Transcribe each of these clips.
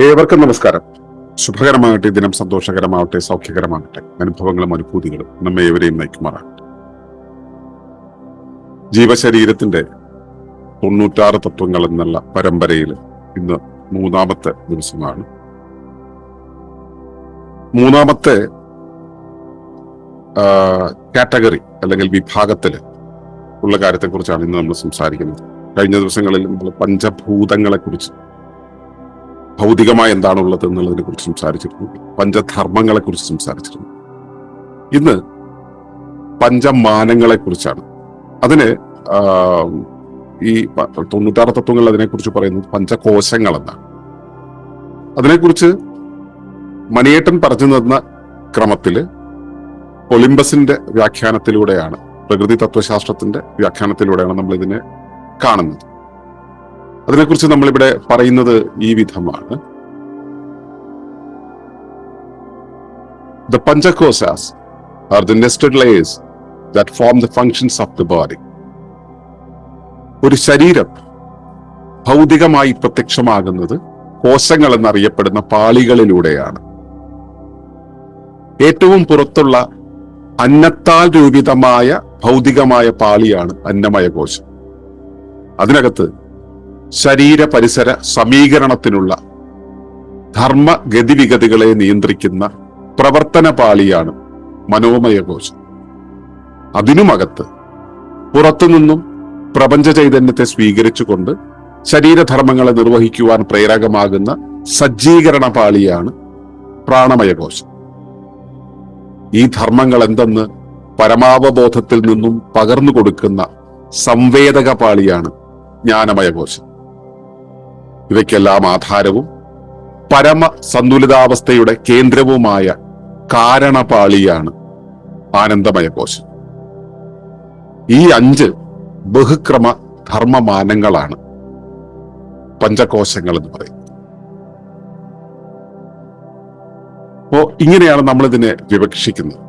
ഏവർക്കും നമസ്കാരം. ശുഭകരമാകട്ടെ, ദിനം സന്തോഷകരമാവട്ടെ, സൗഖ്യകരമാകട്ടെ. അനുഭവങ്ങളും അനുഭൂതികളും നമ്മെ ഏവരെയും നയിക്കുമാറാകട്ടെ. ജീവശരീരത്തിന്റെ 96 തത്വങ്ങൾ എന്നുള്ള പരമ്പരയിൽ ഇന്ന് 3-ാമത്തെ ദിവസമാണ്. 3-ാമത്തെ കാറ്റഗറി അല്ലെങ്കിൽ വിഭാഗത്തില് ഉള്ള കാര്യത്തെക്കുറിച്ചാണ് ഇന്ന് നമ്മൾ സംസാരിക്കുന്നത്. കഴിഞ്ഞ ദിവസങ്ങളിൽ നമ്മൾ പഞ്ചഭൂതങ്ങളെ കുറിച്ച്, ഭൗതികമായി എന്താണുള്ളത് എന്നുള്ളതിനെ കുറിച്ച് സംസാരിച്ചിരുന്നു. പഞ്ചധർമ്മങ്ങളെ കുറിച്ച് സംസാരിച്ചിരുന്നു. ഇന്ന് പഞ്ചമാനങ്ങളെ കുറിച്ചാണ്. അതിന് ഈ 96 തത്വങ്ങൾ അതിനെക്കുറിച്ച് പറയുന്നത് പഞ്ചകോശങ്ങൾ എന്നാണ്. അതിനെക്കുറിച്ച് മണിയേട്ടൻ പറഞ്ഞു തന്ന ക്രമത്തില് ഒളിമ്പസിന്റെ വ്യാഖ്യാനത്തിലൂടെയാണ്, പ്രകൃതി തത്വശാസ്ത്രത്തിന്റെ വ്യാഖ്യാനത്തിലൂടെയാണ് നമ്മൾ ഇതിനെ കാണുന്നത്. അതിനെക്കുറിച്ച് നമ്മളിവിടെ പറയുന്നത് ഈ വിധമാണ്. The Panchakosas are the nested layers that form the functions of the body. ഒരു ശരീരം ഭൗതികമായി പ്രത്യക്ഷമാകുന്നത് കോശങ്ങൾ എന്നറിയപ്പെടുന്ന പാളികളിലൂടെയാണ്. ഏറ്റവും പുറത്തുള്ള അന്നത്താൽ രൂപിതമായ ഭൗതികമായ പാളിയാണ് അന്നമയ കോശം. അതിനകത്ത് ശരീര പരിസര സമീകരണത്തിനുള്ള ധർമ്മ ഗതിവിഗതികളെ നിയന്ത്രിക്കുന്ന പ്രവർത്തന പാളിയാണ് മനോമയ കോശം. അതിനുമകത്ത് പുറത്തുനിന്നും പ്രപഞ്ച ചൈതന്യത്തെ സ്വീകരിച്ചുകൊണ്ട് ശരീരധർമ്മങ്ങളെ നിർവഹിക്കുവാൻ പ്രേരകമാകുന്ന സജ്ജീകരണ പാളിയാണ് പ്രാണമയ കോശം. ഈ ധർമ്മങ്ങൾ എന്തെന്ന് പരമാവബോധത്തിൽ നിന്നും പകർന്നു കൊടുക്കുന്ന സംവേദക പാളിയാണ് ജ്ഞാനമയ കോശം. ഇവയ്ക്കെല്ലാം ആധാരവും പരമ സന്തുലിതാവസ്ഥയുടെ കേന്ദ്രവുമായ കാരണപാളിയാണ് ആനന്ദമയ കോശം. ഈ 5 ബഹുക്രമ ധർമ്മമാനങ്ങളാണ് പഞ്ചകോശങ്ങൾ എന്ന് പറയുന്നത്. അപ്പോ ഇങ്ങനെയാണ് നമ്മൾ ഇതിനെ വിവക്ഷിക്കുന്നത്.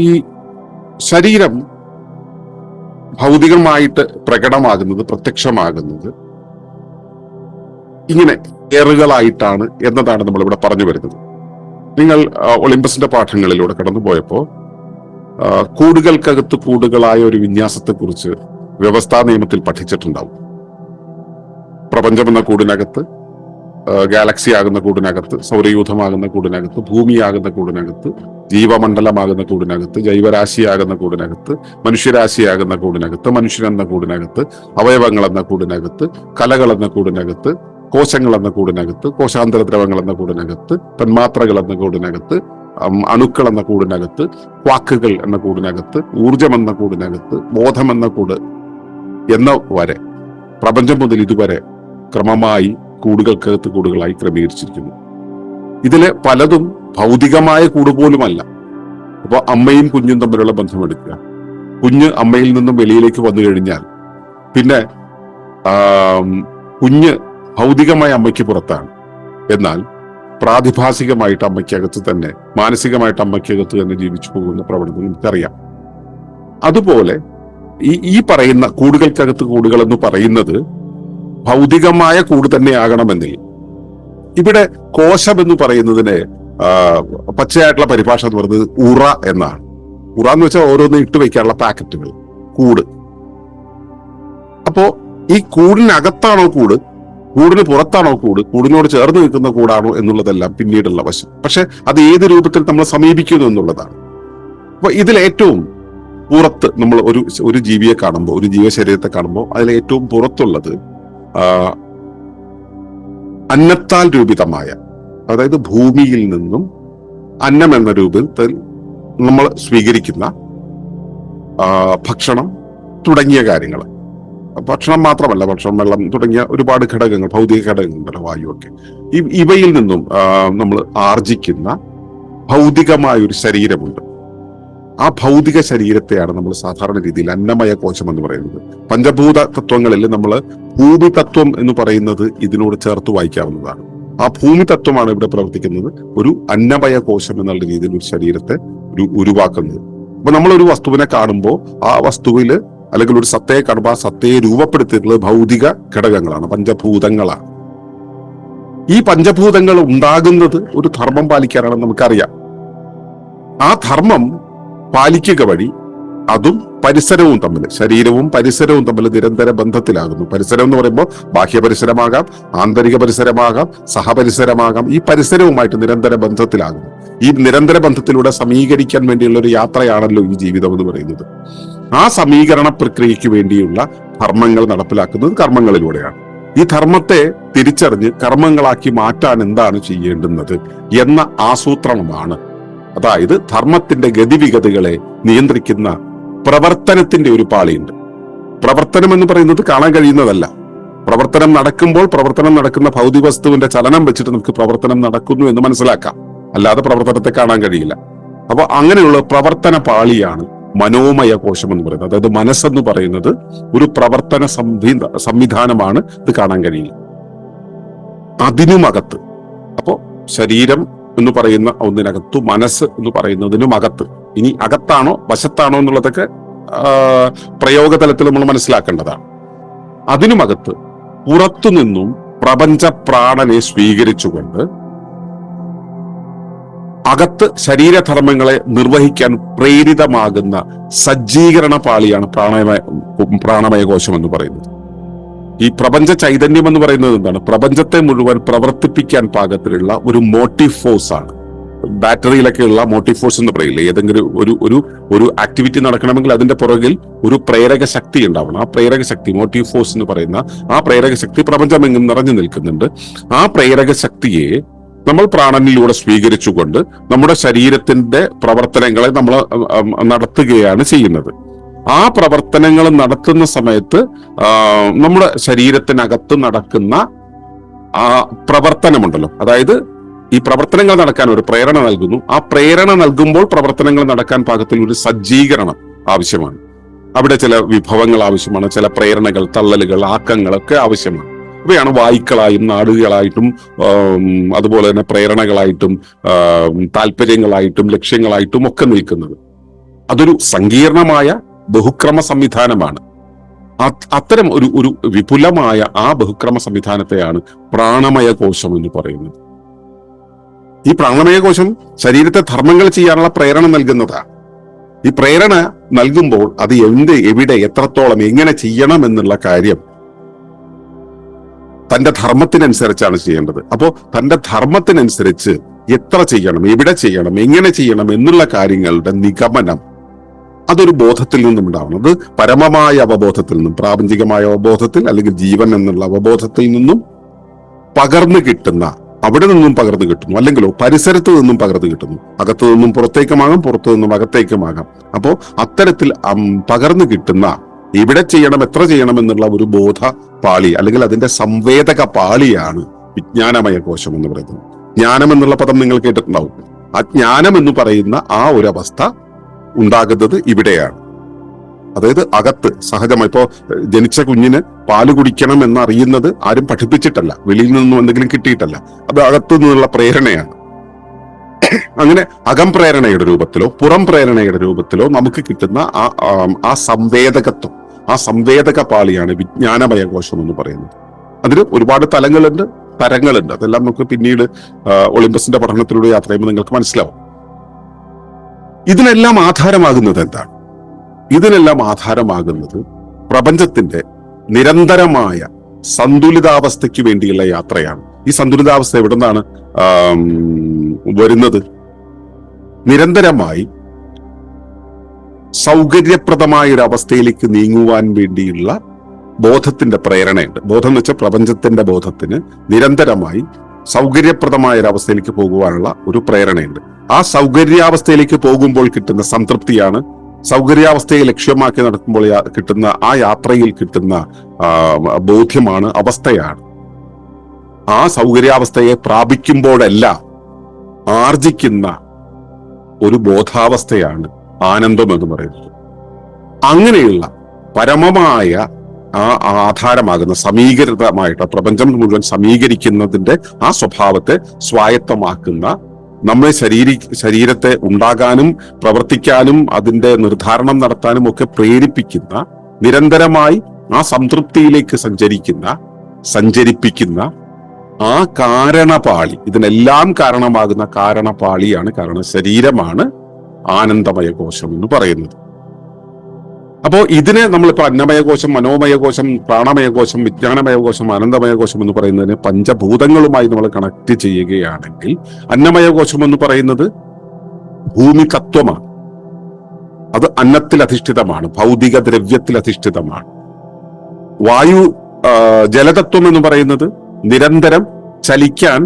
ഈ ശരീരം ഭൗതികമായിട്ട് പ്രകടമാകുന്നത്, പ്രത്യക്ഷമാകുന്നത് ഇങ്ങനെ ഏറുകളായിട്ടാണ് എന്നതാണ് നമ്മളിവിടെ പറഞ്ഞു വരുന്നത്. നിങ്ങൾ ഒളിമ്പസിന്റെ പാഠങ്ങളിലൂടെ കടന്നുപോയപ്പോ കൂടുകൾക്കകത്ത് കൂടുകളായ ഒരു വിന്യാസത്തെക്കുറിച്ച് വ്യവസ്ഥാ നിയമത്തിൽ പഠിച്ചിട്ടുണ്ടാവും. പ്രപഞ്ചമെന്ന കൂടിനകത്ത്, ഗാലക്സി ആകുന്ന കൂടിനകത്ത്, സൗരയൂഥമാകുന്ന കൂടിനകത്ത്, ഭൂമിയാകുന്ന കൂടിനകത്ത്, ജീവമണ്ഡലമാകുന്ന കൂടിനകത്ത്, ജൈവരാശിയാകുന്ന കൂടിനകത്ത്, മനുഷ്യരാശിയാകുന്ന കൂടിനകത്ത്, മനുഷ്യനെന്ന കൂടിനകത്ത്, അവയവങ്ങൾ എന്ന കൂടിനകത്ത്, കലകൾ എന്ന കൂടിനകത്ത്, കോശങ്ങൾ എന്ന കൂടിനകത്ത്, കോശാന്തര ദ്രവങ്ങൾ എന്ന കൂടിനകത്ത്, തന്മാത്രകൾ എന്ന കൂടിനകത്ത്, അണുക്കൾ എന്ന കൂടിനകത്ത്, വാക്കുകൾ എന്ന കൂടിനകത്ത്, ഊർജം എന്ന കൂടിനകത്ത്, ബോധം എന്ന കൂട് എന്ന വരെ പ്രപഞ്ചം മുതൽ ഇതുവരെ ക്രമമായി കൂടുകൾക്കകത്ത് കൂടുകളായി ക്രമീകരിച്ചിരിക്കുന്നു. ഇതിലെ പലതും ഭൗതികമായ കൂട് പോലുമല്ല. അപ്പൊ അമ്മയും കുഞ്ഞും തമ്മിലുള്ള ബന്ധമെടുക്കുക. കുഞ്ഞ് അമ്മയിൽ നിന്നും വെളിയിലേക്ക് വന്നു കഴിഞ്ഞാൽ പിന്നെ കുഞ്ഞ് ഭൗതികമായ അമ്മയ്ക്ക് പുറത്താണ്. എന്നാൽ പ്രാതിഭാസികമായിട്ട് അമ്മയ്ക്കകത്ത് തന്നെ, മാനസികമായിട്ട് അമ്മയ്ക്കകത്ത് തന്നെ ജീവിച്ചു പോകുന്ന പ്രവണത നമുക്കറിയാം. അതുപോലെ ഈ പറയുന്ന കൂടുകൾക്കകത്ത് കൂടുകൾ എന്ന് പറയുന്നത് ഭൗതികമായ കൂട് തന്നെ ആകണമെന്നില്ല. ഇവിടെ കോശം എന്ന് പറയുന്നതിന് പച്ചയായിട്ടുള്ള പരിഭാഷ എന്ന് പറയുന്നത് ഉറ എന്നാണ്. ഉറ എന്ന് വെച്ചാൽ ഓരോന്ന് ഇട്ട് വെക്കാനുള്ള പാക്കറ്റുകൾ, കൂട്. അപ്പോ ഈ കൂടിനകത്താണോ കൂട്, കൂടിന് പുറത്താണോ കൂട്, കൂടിനോട് ചേർന്ന് നിൽക്കുന്ന കൂടാണോ എന്നുള്ളതെല്ലാം പിന്നീടുള്ള വശം. പക്ഷെ അത് ഏത് രൂപത്തിൽ നമ്മൾ സമീപിക്കുന്നു എന്നുള്ളതാണ്. അപ്പൊ ഇതിലേറ്റവും പുറത്ത് നമ്മൾ ഒരു ജീവിയെ കാണുമ്പോൾ, ഒരു ജീവശരീരത്തെ കാണുമ്പോൾ അതിലേറ്റവും പുറത്തുള്ളത് അന്നത്താൽ രൂപിതമായ, അതായത് ഭൂമിയിൽ നിന്നും അന്നം എന്ന രൂപത്തിൽ നമ്മൾ സ്വീകരിക്കുന്ന ഭക്ഷണം തുടങ്ങിയ കാര്യങ്ങൾ. ഭക്ഷണം മാത്രമല്ല, ഭക്ഷണം, വെള്ളം തുടങ്ങിയ ഒരുപാട് ഘടകങ്ങൾ, ഭൗതിക ഘടകങ്ങളുണ്ടല്ലോ, വായുവൊക്കെ. ഇവയിൽ നിന്നും നമ്മൾ ആർജിക്കുന്ന ഭൗതികമായ ഒരു ശരീരമുണ്ട്. ആ ഭൗതിക ശരീരത്തെയാണ് നമ്മൾ സാധാരണ രീതിയിൽ അന്നമയ കോശം എന്ന് പറയുന്നത്. പഞ്ചഭൂത തത്വങ്ങളിൽ നമ്മൾ ഭൂമി തത്വം എന്ന് പറയുന്നത് ഇതിനോട് ചേർത്ത് വായിക്കാവുന്നതാണ്. ആ ഭൂമി തത്വമാണ് ഇവിടെ പ്രവർത്തിക്കുന്നത്, ഒരു അന്നമയ കോശം എന്നുള്ള രീതിയിൽ ഒരു ശരീരത്തെ ഉരുവാക്കുന്നത്. അപ്പൊ നമ്മൾ ഒരു വസ്തുവിനെ കാണുമ്പോൾ ആ വസ്തുവില് അല്ലെങ്കിൽ ഒരു സത്തയെ കാണുമ്പോൾ ആ സത്തയെ രൂപപ്പെടുത്തിയിട്ടുള്ളത് ഭൗതിക ഘടകങ്ങളാണ്, പഞ്ചഭൂതങ്ങളാണ്. ഈ പഞ്ചഭൂതങ്ങൾ ഉണ്ടാകുന്നത് ഒരു ധർമ്മം പാലിക്കാനാണെന്ന് നമുക്കറിയാം. ആ ധർമ്മം പാലിക്കുക വഴി അതും പരിസരവും തമ്മിൽ, ശരീരവും പരിസരവും തമ്മിൽ നിരന്തര ബന്ധത്തിലാകുന്നു. പരിസരം എന്ന് പറയുമ്പോൾ ബാഹ്യ പരിസരമാകാം, ആന്തരിക പരിസരമാകാം, സഹപരിസരമാകാം. ഈ പരിസരവുമായിട്ട് നിരന്തര ബന്ധത്തിലാകുന്നു. ഈ നിരന്തര ബന്ധത്തിലൂടെ സമീകരിക്കാൻ വേണ്ടിയുള്ള ഒരു യാത്രയാണല്ലോ ഈ ജീവിതം എന്ന് പറയുന്നത്. ആ സമീകരണ പ്രക്രിയയ്ക്ക് വേണ്ടിയുള്ള ധർമ്മങ്ങൾ നടപ്പിലാക്കുന്നത് കർമ്മങ്ങളിലൂടെയാണ്. ഈ ധർമ്മത്തെ തിരിച്ചറിഞ്ഞ് കർമ്മങ്ങളാക്കി മാറ്റാൻ എന്താണ് ചെയ്യേണ്ടുന്നത് എന്ന ആസൂത്രണമാണ്, അതായത് ധർമ്മത്തിന്റെ ഗതിവിഗതികളെ നിയന്ത്രിക്കുന്ന പ്രവർത്തനത്തിന്റെ ഒരു പാളിയുണ്ട്. പ്രവർത്തനം എന്ന് പറയുന്നത് കാണാൻ കഴിയുന്നതല്ല. പ്രവർത്തനം നടക്കുമ്പോൾ പ്രവർത്തനം നടക്കുന്ന ഭൗതിക വസ്തുവിന്റെ ചലനം വെച്ചിട്ട് നമുക്ക് പ്രവർത്തനം നടക്കുന്നു എന്ന് മനസ്സിലാക്കാം, അല്ലാതെ പ്രവർത്തനത്തെ കാണാൻ കഴിയില്ല. അപ്പൊ അങ്ങനെയുള്ള പ്രവർത്തന പാളിയാണ് മനോമയ കോശം എന്ന് പറയുന്നത്. അതായത് മനസ്സെന്ന് പറയുന്നത് ഒരു പ്രവർത്തന സംവിധാനമാണ്, ഇത് കാണാൻ കഴിയില്ല. അതിനുമകത്ത്, അപ്പോ ശരീരം എന്ന് പറയുന്ന ഒന്നിനകത്തു മനസ്സ് എന്ന് പറയുന്നതിനും അകത്ത്, ഇനി അകത്താണോ വശത്താണോ എന്നുള്ളതൊക്കെ പ്രയോഗതലത്തിൽ നമ്മൾ മനസ്സിലാക്കേണ്ടതാണ്. അതിനുമകത്ത് പുറത്തുനിന്നും പ്രപഞ്ച പ്രാണനെ സ്വീകരിച്ചുകൊണ്ട് അകത്ത് ശരീരധർമ്മങ്ങളെ നിർവഹിക്കാൻ പ്രേരിതമാകുന്ന സജ്ജീകരണ പാളിയാണ് പ്രാണമയ കോശം എന്ന് പറയുന്നത്. ഈ പ്രപഞ്ച ചൈതന്യം എന്ന് പറയുന്നത് എന്താണ്? പ്രപഞ്ചത്തെ മുഴുവൻ പ്രവർത്തിപ്പിക്കാൻ പാകത്തിലുള്ള ഒരു മോട്ടീവ് ഫോഴ്സ് ആണ്. ബാറ്ററിയിലൊക്കെയുള്ള മോട്ടീവ് ഫോഴ്സ് എന്ന് പറയില്ല, ഏതെങ്കിലും ഒരു ആക്ടിവിറ്റി നടക്കണമെങ്കിൽ അതിന്റെ പുറകിൽ ഒരു പ്രേരക ശക്തി ഉണ്ടാവണം. ആ പ്രേരക ശക്തി, മോട്ടീവ് ഫോഴ്സ് എന്ന് പറയുന്ന ആ പ്രേരക ശക്തി പ്രപഞ്ചമെങ്ങും നിറഞ്ഞു നിൽക്കുന്നുണ്ട്. ആ പ്രേരക ശക്തിയെ നമ്മൾ പ്രാണനിലൂടെ സ്വീകരിച്ചുകൊണ്ട് നമ്മുടെ ശരീരത്തിന്റെ പ്രവർത്തനങ്ങളെ നമ്മൾ നടത്തുകയാണ് ചെയ്യുന്നത്. ആ പ്രവർത്തനങ്ങൾ നടത്തുന്ന സമയത്ത് നമ്മുടെ ശരീരത്തിനകത്ത് നടക്കുന്ന ആ പ്രവർത്തനമുണ്ടല്ലോ, അതായത് ഈ പ്രവർത്തനങ്ങൾ നടക്കാൻ ഒരു പ്രേരണ നൽകുന്നു. ആ പ്രേരണ നൽകുമ്പോൾ പ്രവർത്തനങ്ങൾ നടക്കാൻ പാകത്തിൽ ഒരു സജ്ജീകരണം ആവശ്യമാണ്. അവിടെ ചില വിഭവങ്ങൾ ആവശ്യമാണ്, ചില പ്രേരണകൾ, തള്ളലുകൾ, ആക്കങ്ങളൊക്കെ ആവശ്യമാണ്. ഇവയാണ് വായുക്കളായും നാടുകളായിട്ടും അതുപോലെ തന്നെ പ്രേരണകളായിട്ടും താല്പര്യങ്ങളായിട്ടും ലക്ഷ്യങ്ങളായിട്ടും ഒക്കെ നിൽക്കുന്നത്. അതൊരു സങ്കീർണമായ ബഹുക്രമ സംവിധാനമാണ്. അത്തരം ഒരു വിപുലമായ ആ ബഹുക്രമ സംവിധാനത്തെയാണ് പ്രാണമയ കോശം എന്ന് പറയുന്നത്. ഈ പ്രാണമയ കോശം ശരീരത്തെ ധർമ്മങ്ങൾ ചെയ്യാനുള്ള പ്രേരണ നൽകുന്നതാണ്. ഈ പ്രേരണ നൽകുമ്പോൾ അത് എവിടെ, എത്രത്തോളം, എങ്ങനെ ചെയ്യണം എന്നുള്ള കാര്യം തന്റെ ധർമ്മത്തിനനുസരിച്ചാണ് ചെയ്യേണ്ടത്. അപ്പോ തന്റെ ധർമ്മത്തിനനുസരിച്ച് എത്ര ചെയ്യണം, എവിടെ ചെയ്യണം, എങ്ങനെ ചെയ്യണം എന്നുള്ള കാര്യങ്ങളുടെ നിഗമനം അതൊരു ബോധത്തിൽ നിന്നും ഉണ്ടാവണം. അത് പരമമായ അവബോധത്തിൽ നിന്നും, പ്രാപഞ്ചികമായ അവബോധത്തിൽ അല്ലെങ്കിൽ ജീവൻ എന്നുള്ള അവബോധത്തിൽ നിന്നും പകർന്നു കിട്ടുന്ന, അവിടെ നിന്നും പകർന്നു കിട്ടുന്നു, അല്ലെങ്കിലോ പരിസരത്ത് നിന്നും പകർന്നു കിട്ടുന്നു. അകത്തു നിന്നും പുറത്തേക്കുമാകാം, പുറത്തു നിന്നും അകത്തേക്കുമാകാം. അപ്പോ അത്തരത്തിൽ പകർന്നു കിട്ടുന്ന എവിടെ ചെയ്യണം, എത്ര ചെയ്യണം എന്നുള്ള ഒരു ബോധ പാളി അല്ലെങ്കിൽ അതിന്റെ സംവേദക പാളിയാണ് വിജ്ഞാനമയ കോശം എന്ന് പറയുന്നത്. ജ്ഞാനം എന്നുള്ള പദം നിങ്ങൾ കേട്ടിട്ടുണ്ടാവും. ആ ജ്ഞാനം എന്ന് പറയുന്ന ആ ഒരു അവസ്ഥ ഉണ്ടാകുന്നത് ഇവിടെയാണ്. അതായത് അകത്ത് സഹജമായി, ഇപ്പോ ജനിച്ച കുഞ്ഞിന് പാല് കുടിക്കണം എന്നറിയുന്നത് ആരും പഠിപ്പിച്ചിട്ടല്ല, വെളിയിൽ നിന്നും എന്തെങ്കിലും കിട്ടിയിട്ടല്ല, അത് അകത്തു നിന്നുള്ള പ്രേരണയാണ്. അങ്ങനെ അകം പ്രേരണയുടെ രൂപത്തിലോ പുറം പ്രേരണയുടെ രൂപത്തിലോ നമുക്ക് കിട്ടുന്ന ആ സംവേദകത്വം, ആ സംവേദക പാളിയാണ് വിജ്ഞാനമയ കോശം എന്ന് പറയുന്നത്. അതിന് ഒരുപാട് തലങ്ങളുണ്ട്, തരങ്ങളുണ്ട്. അതെല്ലാം നമുക്ക് പിന്നീട് ഒളിമ്പസിന്റെ പഠനത്തിലൂടെ യാത്ര ചെയ്യുമ്പോൾ നിങ്ങൾക്ക് മനസ്സിലാവും. ഇതിനെല്ലാം ആധാരമാകുന്നത് എന്താണ്? ഇതിനെല്ലാം ആധാരമാകുന്നത് പ്രപഞ്ചത്തിന്റെ നിരന്തരമായ സന്തുലിതാവസ്ഥയ്ക്ക് വേണ്ടിയുള്ള യാത്രയാണ്. ഈ സന്തുലിതാവസ്ഥ എവിടെ നിന്നാണ് വരുന്നത്? നിരന്തരമായി സൗകര്യപ്രദമായ ഒരു അവസ്ഥയിലേക്ക് നീങ്ങുവാൻ വേണ്ടിയുള്ള ബോധത്തിന്റെ പ്രേരണയുണ്ട്. ബോധം എന്ന് വെച്ചാൽ പ്രപഞ്ചത്തിന്റെ ബോധത്തിന് നിരന്തരമായി സൗകര്യപ്രദമായ ഒരു അവസ്ഥയിലേക്ക് പോകുവാനുള്ള ഒരു പ്രേരണയുണ്ട്. ആ സൗകര്യാവസ്ഥയിലേക്ക് പോകുമ്പോൾ കിട്ടുന്ന സംതൃപ്തിയാണ്, സൗകര്യാവസ്ഥയെ ലക്ഷ്യമാക്കി നടക്കുമ്പോൾ കിട്ടുന്ന ആ യാത്രയിൽ കിട്ടുന്ന ബോധ്യമാണ്, അവസ്ഥയാണ്. ആ സൗകര്യാവസ്ഥയെ പ്രാപിക്കുമ്പോഴെല്ലാം ആർജിക്കുന്ന ഒരു ബോധാവസ്ഥയാണ് ആനന്ദം എന്ന് പറയുന്നത്. അങ്ങനെയുള്ള പരമമായ ആ ആധാരമാകുന്ന സമീകൃതമായിട്ട് പ്രപഞ്ചം മുഴുവൻ സമീകരിക്കുന്നതിന്റെ ആ സ്വഭാവത്തെ സ്വായത്തമാക്കുന്ന, നമ്മെ ശരീരത്തെ ഉണ്ടാകാനും പ്രവർത്തിക്കാനും അതിന്റെ നിർദ്ധാരണം നടത്താനും ഒക്കെ പ്രേരിപ്പിക്കുന്ന നിരന്തരമായി ആ സംതൃപ്തിയിലേക്ക് സഞ്ചരിപ്പിക്കുന്ന ആ കാരണപാളി, ഇതിനെല്ലാം കാരണമാകുന്ന കാരണപാളിയാണ്, ശരീരമാണ് ആനന്ദമയ കോശം എന്ന് പറയുന്നത്. അപ്പോ ഇതിനെ നമ്മളിപ്പോ അന്നമയ കോശം, മനോമയ കോശം, പ്രാണമയ കോശം, വിജ്ഞാനമയ കോശം, ആനന്ദമയ കോശം എന്ന് പറയുന്നതിന് പഞ്ചഭൂതങ്ങളുമായി നമ്മൾ കണക്ട് ചെയ്യുകയാണെങ്കിൽ അന്നമയ കോശം എന്ന് പറയുന്നത് ഭൂമി തത്വമാണ്. അത് അന്നത്തിൽ അധിഷ്ഠിതമാണ്, ഭൗതിക ദ്രവ്യത്തിൽ അധിഷ്ഠിതമാണ്. ജലതത്വം എന്ന് പറയുന്നത് നിരന്തരം ചലിക്കാൻ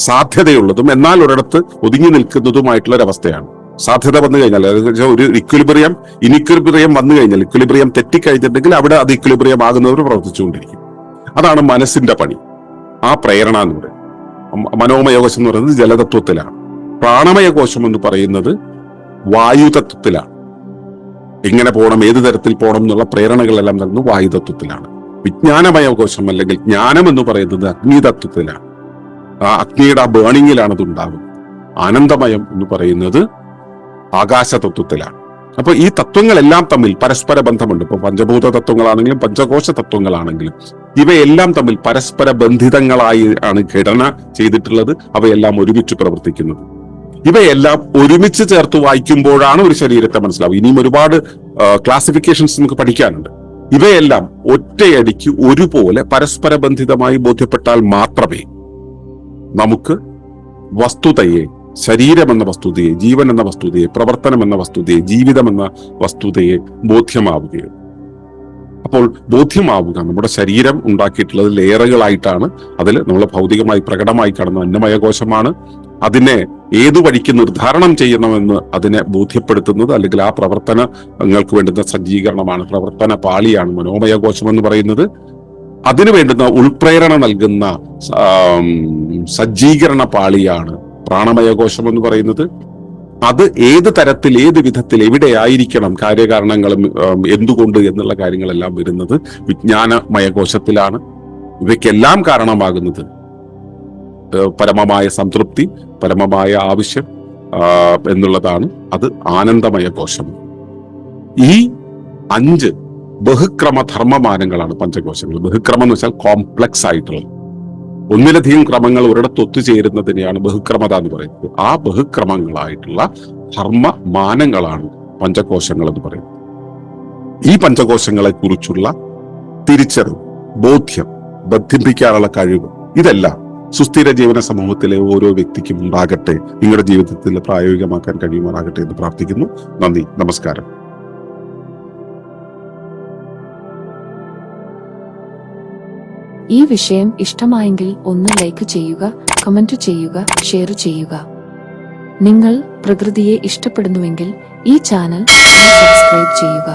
സാധ്യതയുള്ളതും എന്നാൽ ഒരിടത്ത് ഒതുങ്ങി നിൽക്കുന്നതുമായിട്ടുള്ള ഒരവസ്ഥയാണ്. സാധ്യത വന്നു കഴിഞ്ഞാൽ, ഒരു ഇനിക്വിലിബ്രിയം വന്നു കഴിഞ്ഞാൽ, ഇക്വിലിബ്രിയം തെറ്റിക്കഴിഞ്ഞിട്ടുണ്ടെങ്കിൽ അവിടെ അത് ഇക്വിലിബ്രിയം ആകുന്നവർ പ്രവർത്തിച്ചുകൊണ്ടിരിക്കും. അതാണ് മനസ്സിന്റെ പണി, ആ പ്രേരണ എന്ന് പറയുന്നത്. മനോമയ കോശം എന്ന് പറയുന്നത് ജലതത്വത്തിലാണ്. പ്രാണമയ കോശം എന്ന് പറയുന്നത് വായുതത്വത്തിലാണ്. എങ്ങനെ പോകണം, ഏത് തരത്തിൽ പോകണം എന്നുള്ള പ്രേരണകളെല്ലാം നൽകുന്നത് വായുതത്വത്തിലാണ്. വിജ്ഞാനമയ കോശം അല്ലെങ്കിൽ ജ്ഞാനം എന്ന് പറയുന്നത് അഗ്നിതത്വത്തിലാണ്. ആ അഗ്നിയുടെ ആ ബേണിങ്ങിലാണ് അത് ഉണ്ടാകുന്നത്. ആനന്ദമയം എന്ന് പറയുന്നത് ആകാശതത്വത്തിലാണ്. അപ്പൊ ഈ തത്വങ്ങളെല്ലാം തമ്മിൽ പരസ്പര ബന്ധമുണ്ട്. ഇപ്പൊ പഞ്ചഭൂത തത്വങ്ങളാണെങ്കിലും പഞ്ചകോശ തത്വങ്ങളാണെങ്കിലും ഇവയെല്ലാം തമ്മിൽ പരസ്പര ബന്ധിതങ്ങളായി ആണ് ഘടന ചെയ്തിട്ടുള്ളത്. അവയെല്ലാം ഒരുമിച്ച് പ്രവർത്തിക്കുന്നത്. ഇവയെല്ലാം ഒരുമിച്ച് ചേർത്ത് വായിക്കുമ്പോഴാണ് ഒരു ശരീരത്തെ മനസ്സിലാവും. ഇനിയും ഒരുപാട് ക്ലാസിഫിക്കേഷൻസ് നമുക്ക് പഠിക്കാനുണ്ട്. ഇവയെല്ലാം ഒറ്റയടിക്ക് ഒരുപോലെ പരസ്പര ബന്ധിതമായി ബോധ്യപ്പെട്ടാൽ മാത്രമേ നമുക്ക് വസ്തുതയെ, ശരീരം എന്ന വസ്തുതയെ, ജീവൻ എന്ന വസ്തുതയെ, പ്രവർത്തനം എന്ന വസ്തുതയെ, ജീവിതം എന്ന വസ്തുതയെ ബോധ്യമാവുകയുള്ളൂ. അപ്പോൾ ബോധ്യമാവുക, നമ്മുടെ ശരീരം ഉണ്ടാക്കിയിട്ടുള്ളത് ലെയറുകളായിട്ടാണ്. അതിൽ നമ്മൾ ഭൗതികമായി പ്രകടമായി കാണുന്ന അന്നമയ കോശമാണ്. അതിനെ ഏതു വഴിക്ക് നിർദ്ധാരണം ചെയ്യണമെന്ന് അതിനെ ബോധ്യപ്പെടുത്തുന്നത്, അല്ലെങ്കിൽ ആ പ്രവർത്തനങ്ങൾക്ക് വേണ്ടുന്ന സജ്ജീകരണമാണ്, പ്രവർത്തന പാളിയാണ് മനോമയ കോശം എന്ന് പറയുന്നത്. അതിനു വേണ്ടുന്ന ഉൾപ്രേരണ നൽകുന്ന സജ്ജീകരണ പാളിയാണ് പ്രാണമയ കോശം എന്ന് പറയുന്നത്. അത് ഏത് തരത്തിൽ, ഏത് വിധത്തിൽ, എവിടെയായിരിക്കണം, കാര്യകാരണങ്ങളും എന്തുകൊണ്ട് എന്നുള്ള കാര്യങ്ങളെല്ലാം വരുന്നത് വിജ്ഞാനമയ കോശത്തിലാണ്. ഇവയ്ക്കെല്ലാം കാരണമാകുന്നത് പരമമായ സംതൃപ്തി, പരമമായ ആവശ്യം എന്നുള്ളതാണ്. അത് ആനന്ദമയ കോശം. ഈ 5 ബഹുക്രമധർമ്മമാനങ്ങളാണ് പഞ്ചകോശങ്ങൾ. ബഹുക്രമം എന്ന് വെച്ചാൽ കോംപ്ലക്സ് ആയിട്ടുള്ള ഒന്നിലധികം ക്രമങ്ങൾ ഒരിടത്ത് ഒത്തുചേരുന്നതിനെയാണ് ബഹുക്രമത എന്ന് പറയുന്നത്. ആ ബഹുക്രമങ്ങളായിട്ടുള്ള ധർമ്മമാനങ്ങളാണ് പഞ്ചകോശങ്ങൾ എന്ന് പറയുന്നത്. ഈ പഞ്ചകോശങ്ങളെ കുറിച്ചുള്ള തിരിച്ചറിവ്, ബോധ്യം, ബന്ധിപ്പിക്കാനുള്ള കഴിവ്, ഇതെല്ലാം സുസ്ഥിര ജീവന സമൂഹത്തിലെ ഓരോ വ്യക്തിക്കും ഉണ്ടാകട്ടെ, നിങ്ങളുടെ ജീവിതത്തിൽ പ്രായോഗികമാക്കാൻ കഴിയുമാറാകട്ടെ എന്ന് പ്രാർത്ഥിക്കുന്നു. നന്ദി, നമസ്കാരം. ഈ വിഷയം ഇഷ്ടമായെങ്കിൽ ഒന്ന് ലൈക്ക് ചെയ്യുക, കമന്റ് ചെയ്യുക, ഷെയർ ചെയ്യുക. നിങ്ങൾ പ്രകൃതിയെ ഇഷ്ടപ്പെടുന്നുവെങ്കിൽ ഈ ചാനൽ സബ്സ്ക്രൈബ് ചെയ്യുക.